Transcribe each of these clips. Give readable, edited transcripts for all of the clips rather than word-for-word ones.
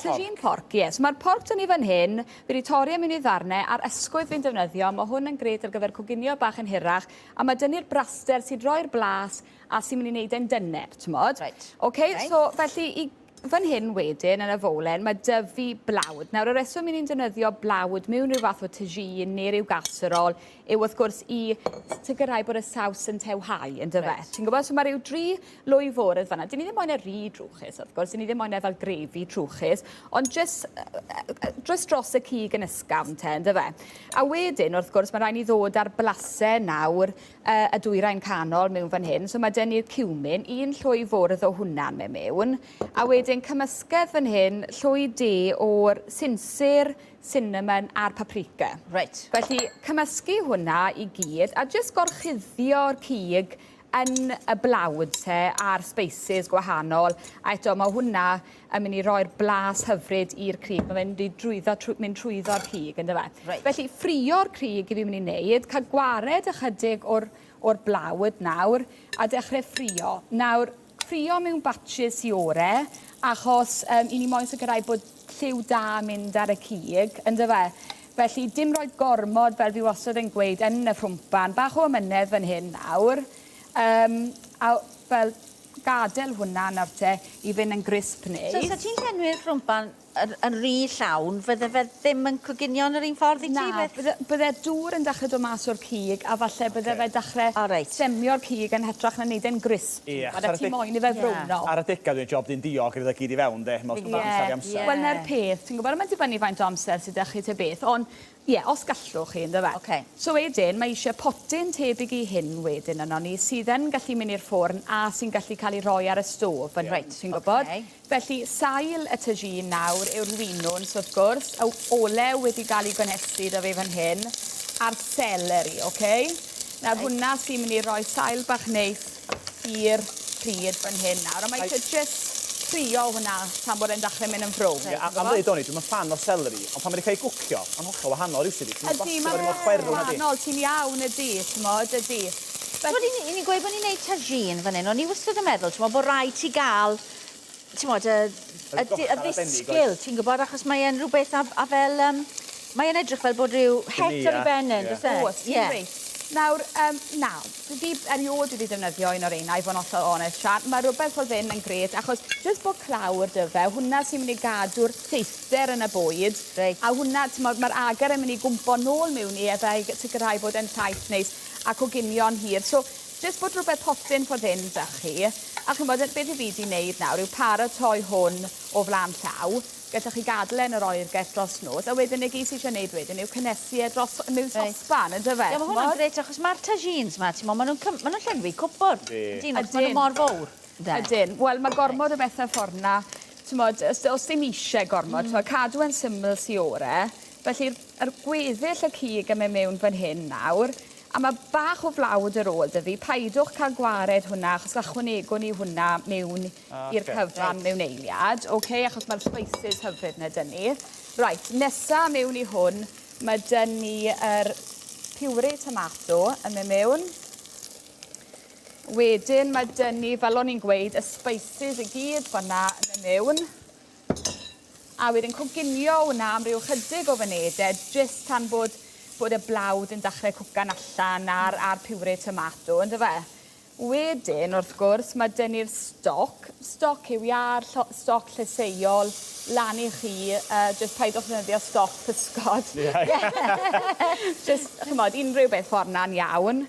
Tagine Porc, yes. Mae'r porc dyn ni fan hyn, fi wedi torri am un i ddarnau, a'r ysgwydd fi'n defnyddio, mae hwn yn gret ar gyfer coginio bach yn hirach, a mae dynnu'r braster sy'n rhoi'r blas a sy'n mynd i wneud e'n dyner, ti'n modd? Right. Okay, so felly fan hyn wedyn yn y fowlen, mae dyfu blawd. Nawr, y reswm i ni'n defnyddio blawd mewn rhyw fath o tagine neu rhyw gaserol yw wrth gwrs i sicrhau bod y saws yn tewhau, yn dyfe. Ti'n gwybod? So mae rhyw 3 lwy fôrydd fan'na. Dyn ni ddim moyn e rhy drwchus, wrth gwrs. Dyn ni ddim moyn e fel grefi trwchus, ond just dros y cig yn ysgafn te, yn dyfe. A wedyn, wrth gwrs, mae rhaid ni ddod ar blasau nawr y dwyrain canol mewn fan hyn. So mae dyn ni'r cumin, 1 llwy fôrydd o hwnna'n mewn. A wedyn cymysgedd fan hyn, llwy de o'r sinsir, cinnamon a'r paprika. Right. Felly, cymysgu hwnna i gyd, a jyst gorchuddio'r cig yn y blawd te a'r spices gwahanol. A eto, mae hwnna yn mynd i roi'r blas hyfryd i'r crig. Mae'n mynd trwyddo'r cig, yn dyfa. Right. Felly, ffrio'r crig i fi mynd i wneud, cael gwared ychydig o'r blawd nawr, a dechrau ffrio. Nawr, ffrio mewn batches i ore, achos i ni moyn sicrhau bod lliw da mynd ar y cig, yn dyfe. Felly, dim rhoi gormod fel fi wastad yn gweud yn y ffrwmpan, bach o ymynedd fan hyn nawr, a fel gadael hwnna nawr te i fynd yn grisp neis. So, sa ti'n llenwi'r ffrwmpan yn rhy llawn, fydde fe ddim yn coginio yn yr un ffordd i ti? Na, bydde dŵr yn dechrau dod mas o'r cig, a falle bydde fe dechrau semio'r cig yn hytrach na wneud e'n grisp. Bydde ti moyn i fe frwno. Ar y degau dwi'n job di'n diog gyda gyd i fewn, de. Wel, na'r peth, ti'n gwybod, mae'n dibynnu faint o amser sydd â chi te beth, ond os gallwch chi, ynddo fe. So wedyn, mae eisiau potyn tebyg i hyn wedyn yno ni, sydd yn gallu mynd i'r ffwrn a sy'n gallu cael ei roi ar y stof, ti'n gwybod? Felly, sail y tagine nawr yw'r winwns, wrth gwrs, a olew wedi cael ei gynesu da fe fan hyn, a'r seleri, Nawr, hwnna sy'n mynd i roi sail bach neis i'r pryd fan hyn nawr, a mae eisiau just ffrio hwnna tan bod e'n dechrau mynd yn ffrwm. Am ddweud o'n i, dwi'n fan o seleri, ond pan mae'n cael ei gwcio, mae'n hollol wahanol rhywsyd i. Ydy, mae'n wahanol, ti'n iawn ydy, ydy. I ni gweud bod ni'n neud tagine fan hyn, o'n i wastad yn meddwl, bod rhaid ti gael, y ddisgyl, ti'n gwybod, achos mae'n rhywbeth a fel, mae'n edrych fel bod rhyw het ar ei ben yn, does e? Oes, ti'n reit. Nawr, fi eriod wedi defnyddio un o'r einau, fo'n hollol honest chat. Mae rhywbeth fel hyn yn gret, achos jyst bod clawr dy fe, hwnna sy'n mynd i gadw'r teithder yn y bwyd. A hwnna, mae'r agar yn mynd i gwmpo nôl mewn i efo i sicrhau bod e'n taith neis a coginio'n hir. So, jyst bod rhywbeth potyn ffordd hyn da chi. A chi'n bod, beth i fi wedi wneud nawr yw paratoi hwn o flan llaw. Gallwch chi gadael yn yr oergell dros nos, a wedyn y gys eisiau gwneud wedyn yw cynnesu e mewn sosban, yn dyfe? Ie, mae hwnna'n gret, achos mae'r tagines ma, maen nhw'n llenwi cwbwr. Ydyn, achos maen nhw mor fawr. Ydyn, wel, mae gormod o bethau ffordd na, os ddim eisiau gormod, cadw yn syml sy ore, felly yr gweddill y cig yn mynd mewn fan hyn nawr, a mae bach o flawd ar ôl dy fi, paidwch cael gwared hwnna, achos ychwanegwn ni hwnna mewn i'r cyfran mewn eiliad, achos mae'r spices hyfryd na dyn ni. Right, nesa mewn i hwn, mae dyn ni yr piwre tomato yn mynd mewn. Wedyn mae dyn ni, fel o'n i'n gweud, y spices i gyd fan'na yn mynd mewn. A wedyn coginio hwnna am ryw chydig o fanedau, jyst tan bod y blawd yn dechrau cwcan allan a'r piwre tomato, yn dyfe? Wedyn, wrth gwrs, mae dyn ni'r stoc. Stoc yw ia'r stoc llyseol lan i chi, jyst paidwch ddefnyddio stoc pysgod. Jyst, chymod, unrhyw beth ffordd na'n iawn.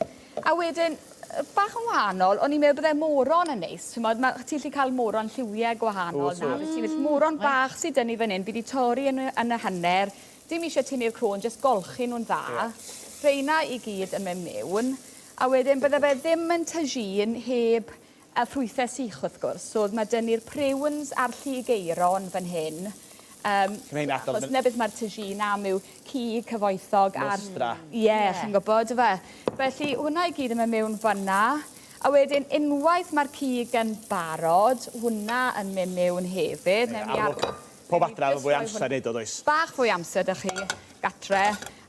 A wedyn, bach yn wahanol, o'n i'n meddwl byddai moron yn neis. Ti'n gallu cael moron lliwiau gwahanol na. Moron bach sydd dyn ni fan hyn, fi wedi torri yn y hanner. Dim eisiau tynnu'r crôn, jyst golchi nhw'n dda. Rheina i gyd yn mynd mewn. A wedyn, bydde fe ddim yn tagine heb y ffrwythau sych, wrth gwrs. So, mae dyn ni'r prawns a'r lligeiron fan hyn. Achos nebeth mae'r tagine am yw cig cyfoethog a'r... Nostra. Ie, chi'n gwybod, fe. Felly, hwnna i gyd yn mynd mewn fan'na. A wedyn, unwaith mae'r cig yn barod, hwnna yn mynd mewn hefyd. Pob adra efo fwy amser neud o, does? Bach fwy amser da chi, gatre.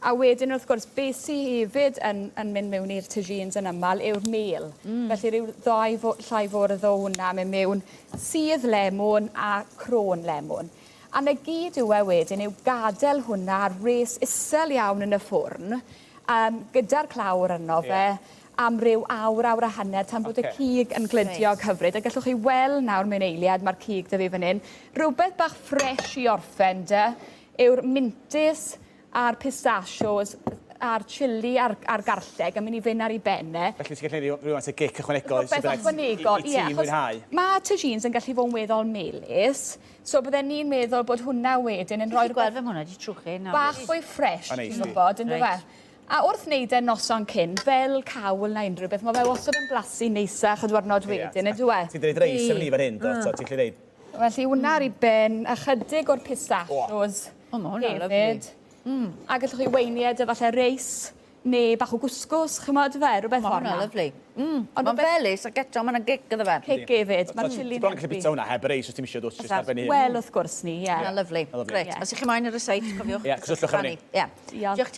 A wedyn, wrth gwrs, beth sydd hefyd yn mynd mewn i'r tagines yn ymal yw'r mel. Felly rhyw llai fwrdd o hwnna mynd mewn sydd lemon a crôn lemon. A na gyd yw e wedyn yw gadael hwnna ar res isel iawn yn y ffwrn, gyda'r clawr yno fe, am ryw awr a hanner tan bod y cig yn glydio'g hyfryd. A gallwch chi weld nawr mewn eiliad, mae'r cig dy fi fan hyn. Rhywbeth bach ffres i orffen dy, yw'r mintys a'r pistachios a'r chili a'r garlleg yn mynd i fynd ar ei benne. Felly ti'n gallu gwneud rhywun sy'n gic ychwanegol Rhywbeth ychwanegol, ie. Mae tagines yn gallu fod yn weddol melys, so bydden ni'n meddwl bod hwnna wedyn yn rhoi Gweld fe hwnna di trwchu. bach fwy ffres, ti'n gwybod, yn fe? A wrth wneud e noson cyn, fel cawl na unrhyw beth, mae fe wastad yn blasu neisach y ddiwrnod wedyn, ydw e? Ti'n dweud reis efo ni fan hyn, ti'n gallu dweud? Felly hwnna ar ei ben, ychydig o'r pistachios O, ma' hwnna'n lyfli. A gallwch chi weinied efallai reis, neu bach o gwsgws, chymod fe, rhywbeth Ma' hwnna'n lyfli. Mae'n felys, ac eto mae'n gic gyda fe. Cic hefyd, mae'r chili'n Ti'n bron yn gallu bita hwnna heb reis os ti'n misio dwys jyst ar ben hyn. Wel, wrth gwrs ni, ie. Mae'n lyfli. Gret. Os ych chi moyn y reseit, cofiwch. Ie, cysylltwch efo ni. Diolch